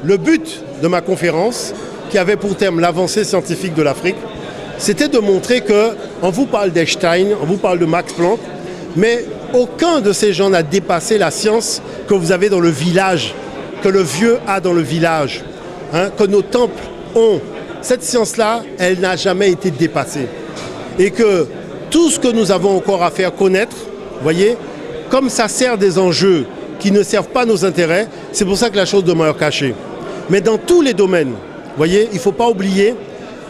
Le but de ma conférence, qui avait pour thème l'avancée scientifique de l'Afrique, c'était de montrer qu'on vous parle d'Einstein, on vous parle de Max Planck, mais aucun de ces gens n'a dépassé la science que vous avez dans le village, que le vieux a dans le village, que nos temples ont. Cette science-là, elle n'a jamais été dépassée. Et que tout ce que nous avons encore à faire connaître, voyez, comme ça sert des enjeux qui ne servent pas nos intérêts, c'est pour ça que la chose demeure cachée. Mais dans tous les domaines, voyez, il ne faut pas oublier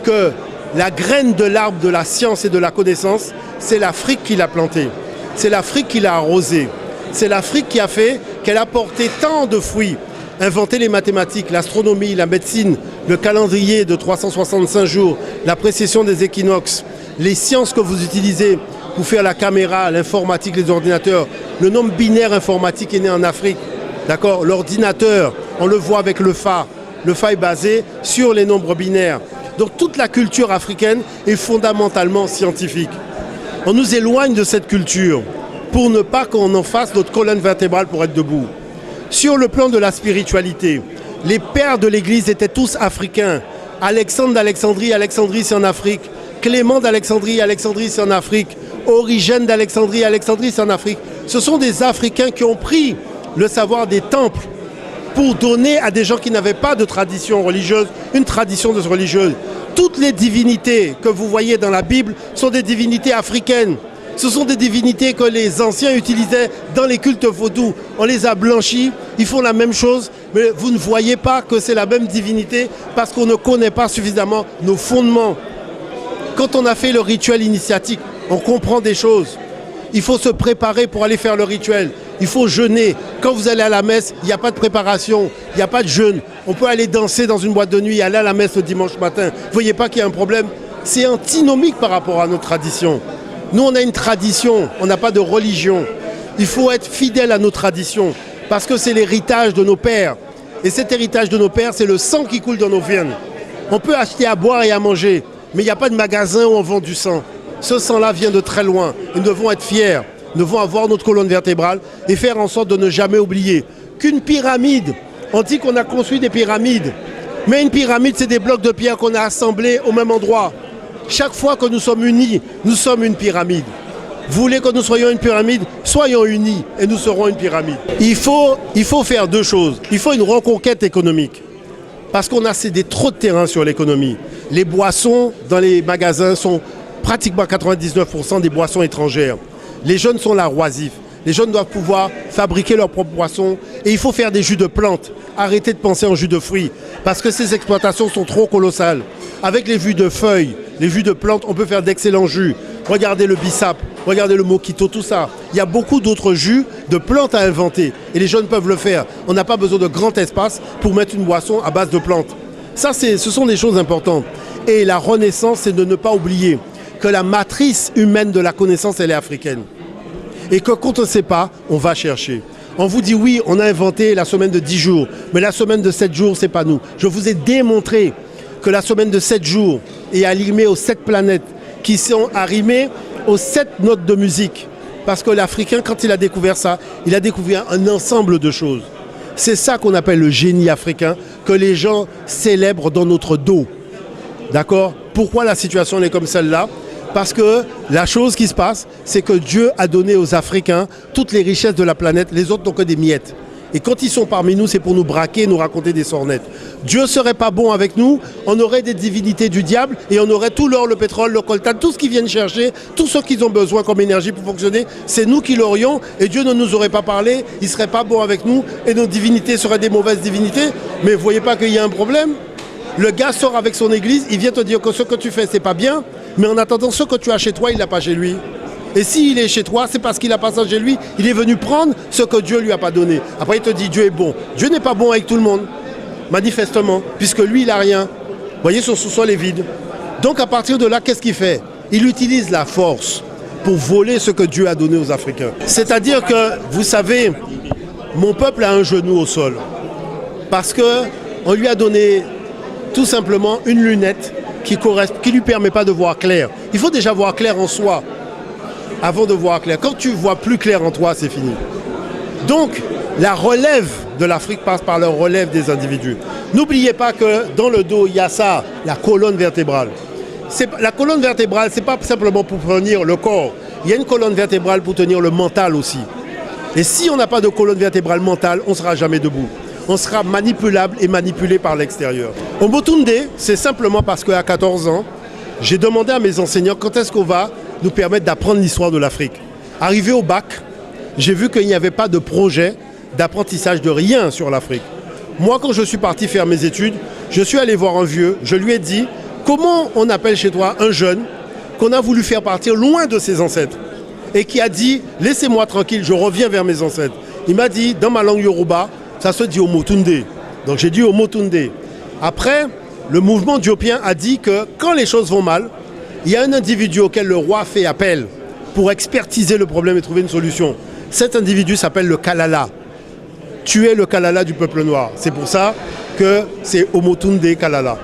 que la graine de l'arbre de la science et de la connaissance, c'est l'Afrique qui l'a plantée. C'est l'Afrique qui l'a arrosée. C'est l'Afrique qui a fait qu'elle a porté tant de fruits. Inventer les mathématiques, l'astronomie, la médecine, le calendrier de 365 jours, la précision des équinoxes, les sciences que vous utilisez pour faire la caméra, l'informatique, les ordinateurs. Le nombre binaire informatique est né en Afrique. D'accord ? L'ordinateur, on le voit avec le Fa. Le Fa est basé sur les nombres binaires. Donc toute la culture africaine est fondamentalement scientifique. On nous éloigne de cette culture pour ne pas qu'on en fasse notre colonne vertébrale pour être debout. Sur le plan de la spiritualité, les pères de l'Église étaient tous africains. Alexandre d'Alexandrie, Alexandrie c'est en Afrique. Clément d'Alexandrie, Alexandrie c'est en Afrique. Origène d'Alexandrie, Alexandrie c'est en Afrique. Ce sont des Africains qui ont pris le savoir des temples pour donner à des gens qui n'avaient pas de tradition religieuse, une tradition religieuse. Toutes les divinités que vous voyez dans la Bible sont des divinités africaines. Ce sont des divinités que les anciens utilisaient dans les cultes vaudous. On les a blanchis, ils font la même chose, mais vous ne voyez pas que c'est la même divinité parce qu'on ne connaît pas suffisamment nos fondements. Quand on a fait le rituel initiatique, on comprend des choses. Il faut se préparer pour aller faire le rituel. Il faut jeûner. Quand vous allez à la messe, il n'y a pas de préparation, il n'y a pas de jeûne. On peut aller danser dans une boîte de nuit et aller à la messe le dimanche matin. Vous ne voyez pas qu'il y a un problème? C'est antinomique par rapport à notre tradition. Nous, on a une tradition, on n'a pas de religion. Il faut être fidèle à nos traditions parce que c'est l'héritage de nos pères. Et cet héritage de nos pères, c'est le sang qui coule dans nos veines. On peut acheter à boire et à manger, mais il n'y a pas de magasin où on vend du sang. Ce sang-là vient de très loin. Nous devons être fiers. Nous devons avoir notre colonne vertébrale et faire en sorte de ne jamais oublier qu'une pyramide, on dit qu'on a construit des pyramides, mais une pyramide, c'est des blocs de pierre qu'on a assemblés au même endroit. Chaque fois que nous sommes unis, nous sommes une pyramide. Vous voulez que nous soyons une pyramide? Soyons unis et nous serons une pyramide. Il faut faire deux choses. Il faut une reconquête économique. Parce qu'on a cédé trop de terrain sur l'économie. Les boissons dans les magasins sont pratiquement 99% des boissons étrangères. Les jeunes sont là oisifs. Les jeunes doivent pouvoir fabriquer leurs propres boissons. Et il faut faire des jus de plantes. Arrêtez de penser en jus de fruits. Parce que ces exploitations sont trop colossales. Avec les jus de feuilles, les jus de plantes, on peut faire d'excellents jus. Regardez le bissap, regardez le mojito, tout ça. Il y a beaucoup d'autres jus de plantes à inventer. Et les jeunes peuvent le faire. On n'a pas besoin de grand espace pour mettre une boisson à base de plantes. Ça, ce sont des choses importantes. Et la renaissance, c'est de ne pas oublier que la matrice humaine de la connaissance, elle est africaine. Et que quand on ne sait pas, on va chercher. On vous dit oui, on a inventé la semaine de 10 jours, mais la semaine de 7 jours, c'est pas nous. Je vous ai démontré que la semaine de 7 jours est arrimée aux 7 planètes, qui sont arrimées aux 7 notes de musique. Parce que l'Africain, quand il a découvert ça, il a découvert un ensemble de choses. C'est ça qu'on appelle le génie africain, que les gens célèbrent dans notre dos. D'accord? Pourquoi la situation est comme celle-là? Parce que la chose qui se passe, c'est que Dieu a donné aux Africains toutes les richesses de la planète, les autres n'ont que des miettes. Et quand ils sont parmi nous, c'est pour nous braquer et nous raconter des sornettes. Dieu ne serait pas bon avec nous, on aurait des divinités du diable et on aurait tout l'or, le pétrole, le coltan, tout ce qu'ils viennent chercher, tout ce qu'ils ont besoin comme énergie pour fonctionner, c'est nous qui l'aurions et Dieu ne nous aurait pas parlé, il ne serait pas bon avec nous et nos divinités seraient des mauvaises divinités. Mais vous ne voyez pas qu'il y a un problème? Le gars sort avec son église, il vient te dire que ce que tu fais, c'est pas bien, mais en attendant, ce que tu as chez toi, il l'a pas chez lui. Et s'il est chez toi, c'est parce qu'il a pas ça chez lui, il est venu prendre ce que Dieu lui a pas donné. Après, il te dit, Dieu est bon. Dieu n'est pas bon avec tout le monde, manifestement, puisque lui, il a rien. Vous voyez, son sous-sol est vide. Donc, à partir de là, qu'est-ce qu'il fait? Il utilise la force pour voler ce que Dieu a donné aux Africains. C'est-à-dire que, vous savez, mon peuple a un genou au sol. Parce qu'on lui a donné tout simplement une lunette qui ne lui permet pas de voir clair. Il faut déjà voir clair en soi avant de voir clair. Quand tu vois plus clair en toi, c'est fini. Donc, la relève de l'Afrique passe par le relève des individus. N'oubliez pas que dans le dos, il y a ça, la colonne vertébrale. La colonne vertébrale, ce n'est pas simplement pour tenir le corps. Il y a une colonne vertébrale pour tenir le mental aussi. Et si on n'a pas de colonne vertébrale mentale, on ne sera jamais debout. On sera manipulable et manipulé par l'extérieur. Omotunde, c'est simplement parce qu'à 14 ans, j'ai demandé à mes enseignants quand est-ce qu'on va nous permettre d'apprendre l'histoire de l'Afrique. Arrivé au bac, j'ai vu qu'il n'y avait pas de projet d'apprentissage de rien sur l'Afrique. Moi, quand je suis parti faire mes études, je suis allé voir un vieux, je lui ai dit comment on appelle chez toi un jeune qu'on a voulu faire partir loin de ses ancêtres et qui a dit laissez-moi tranquille, je reviens vers mes ancêtres. Il m'a dit dans ma langue Yoruba, ça se dit Omotunde. Donc j'ai dit Omotunde. Après, le mouvement diopien a dit que quand les choses vont mal, il y a un individu auquel le roi fait appel pour expertiser le problème et trouver une solution. Cet individu s'appelle le Kalala. Tu es le Kalala du peuple noir. C'est pour ça que c'est Omotunde Kalala.